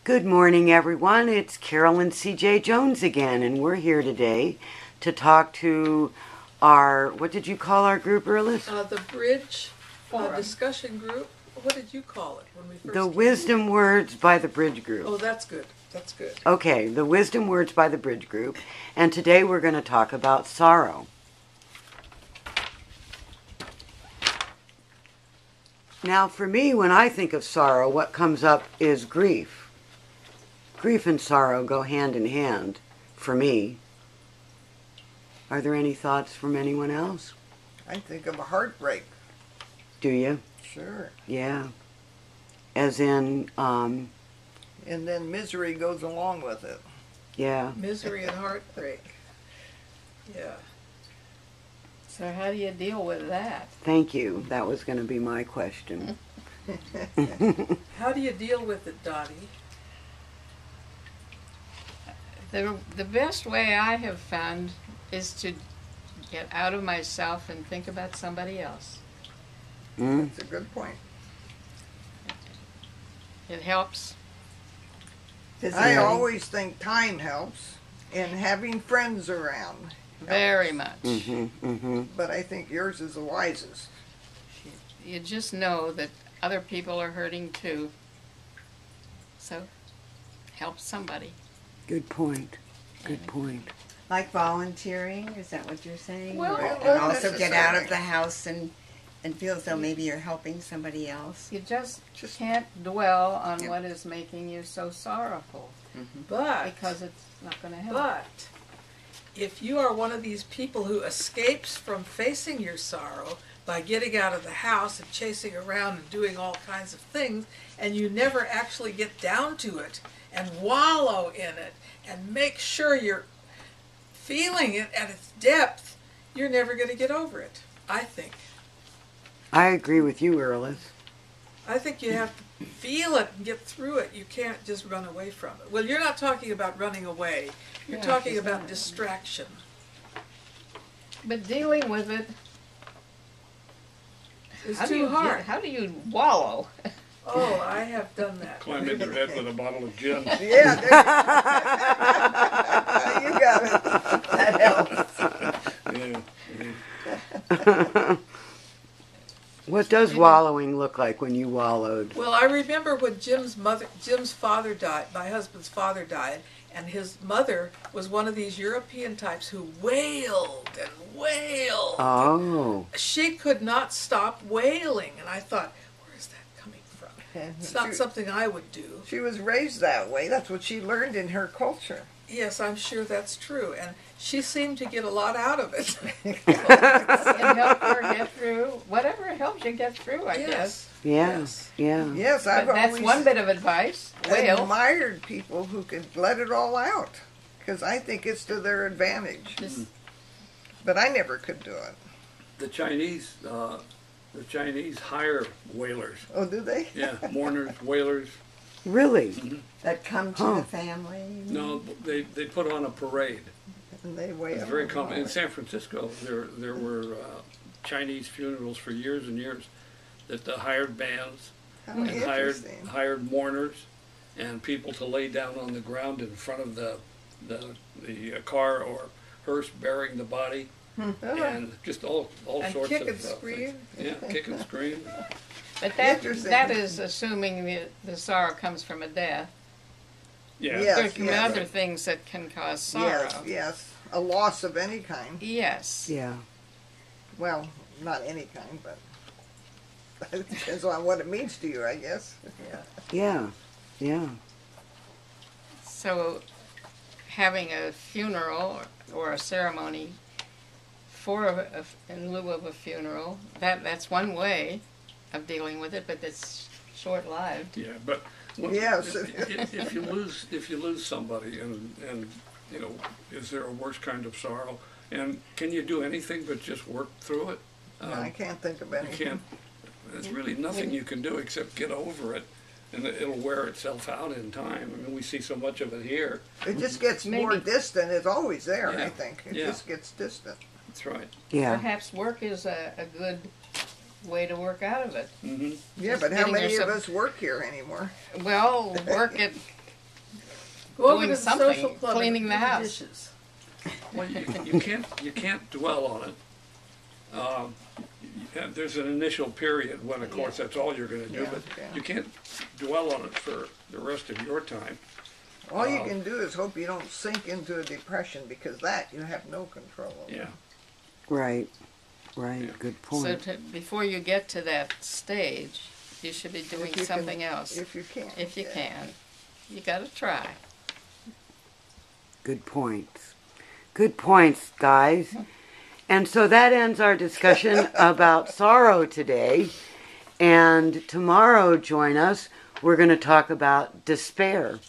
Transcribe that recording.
Good morning, everyone. It's Carolyn C.J. Jones again, and we're here today to talk to our, what did you call our group, Erlis? The Bridge discussion group. What did you call it when we first The came? Wisdom Words by the Bridge Group. Oh, that's good. That's good. Okay, the Wisdom Words by the Bridge Group. And today we're going to talk about sorrow. Now, for me, when I think of sorrow, what comes up is grief. Grief and sorrow go hand in hand, for me. Are there any thoughts from anyone else? I think of a heartbreak. Do you? Sure. Yeah. As in, And then misery goes along with it. yeah. Misery and heartbreak. Yeah. So how do you deal with that? Thank you. That was going to be my question. How do you deal with it, Dottie? The best way I have found is to get out of myself and think about somebody else. Mm? That's a good point. It helps. I always think time helps and having friends around helps. Very much. Mm-hmm, mm-hmm. But I think yours is the wisest. You just know that other people are hurting too. So help somebody. Good point. Good point. Like volunteering, is that what you're saying? Well, and not also get out of necessarily. the house and feel as though maybe you're helping somebody else. You just can't dwell on Yep. what is making you so sorrowful But because it's not going to help. But if you are one of these people who escapes from facing your sorrow by getting out of the house and chasing around and doing all kinds of things, and you never actually get down to it and wallow in it and make sure you're feeling it at its depth, you're never going to get over it, I think. I agree with you, Erlis. I think you have to feel it and get through it. You can't just run away from it. Well, you're not talking about running away. You're Yeah, talking she's about not. distraction. But dealing with it, It's how do too you hard. How do you wallow? Oh, I have done that. Climb into bed with a bottle of gin. Yeah, there you got it. That helps. Yeah. What does wallowing look like when you wallowed? Well, I remember when Jim's father died, my husband's father died, and his mother was one of these European types who wailed and wailed. Oh. She could not stop wailing, and I thought, where is that coming from? It's not something I would do. She was raised that way. That's what she learned in her culture. Yes, I'm sure that's true, and she seemed to get a lot out of it. It helped her get through whatever helps you get through, I guess. Yeah. Yes. Yeah. Yes, But I've that's always one bit of advice. Wail. admired people who could let it all out because I think it's to their advantage. Just But I never could do it. The Chinese hire wailers. Oh, do they? Yeah, mourners, wailers. Really? That come to Huh. the family. No, they put on a parade. And they wail. It's very common. In San Francisco, there were Chinese funerals for years and years that the hired bands How and interesting. hired mourners and people to lay down on the ground in front of the car or hearse bearing the body. And just all And sorts kick of and things. scream. Yeah, kick and scream. But that Interesting. that is assuming the sorrow comes from a death. Yeah. Yes, There's yes. other things that can cause sorrow. Yes, yes. A loss of any kind. Yes. Yeah. Well, not any kind, but it depends on what it means to you, I guess. Yeah. Yeah. So having a funeral or a ceremony in lieu of a funeral, that's one way of dealing with it, but it's short-lived. Yeah, but Yes. if you lose somebody, and you know, is there a worse kind of sorrow? And can you do anything but just work through it? I can't think of You anything. can't. There's really nothing you can do except get over it, and it'll wear itself out in time. I mean, we see so much of it here. It just gets more Maybe. distant. It's always there, I Yeah. think. It Yeah. just gets distant. That's right. Yeah. Perhaps work is a good way to work out of it. Mm-hmm. Yeah, Just but how getting many of yourself- us work here anymore? Well, work at Go over doing to the something, social club cleaning and the do house. dishes. Well, you can't dwell on it. There's an initial period when, of course, that's all you're going to do, Yeah, but yeah. you can't dwell on it for the rest of your time. All you can do is hope you don't sink into a depression, because that you have no control over. Yeah. Right. Right. Yeah. Good So point. before you get to that stage, you should be doing If you something can, else. If you can. If you yeah. can. You gotta try. Good points. Good points, guys. And so that ends our discussion about sorrow today. And tomorrow, join us. We're going to talk about despair.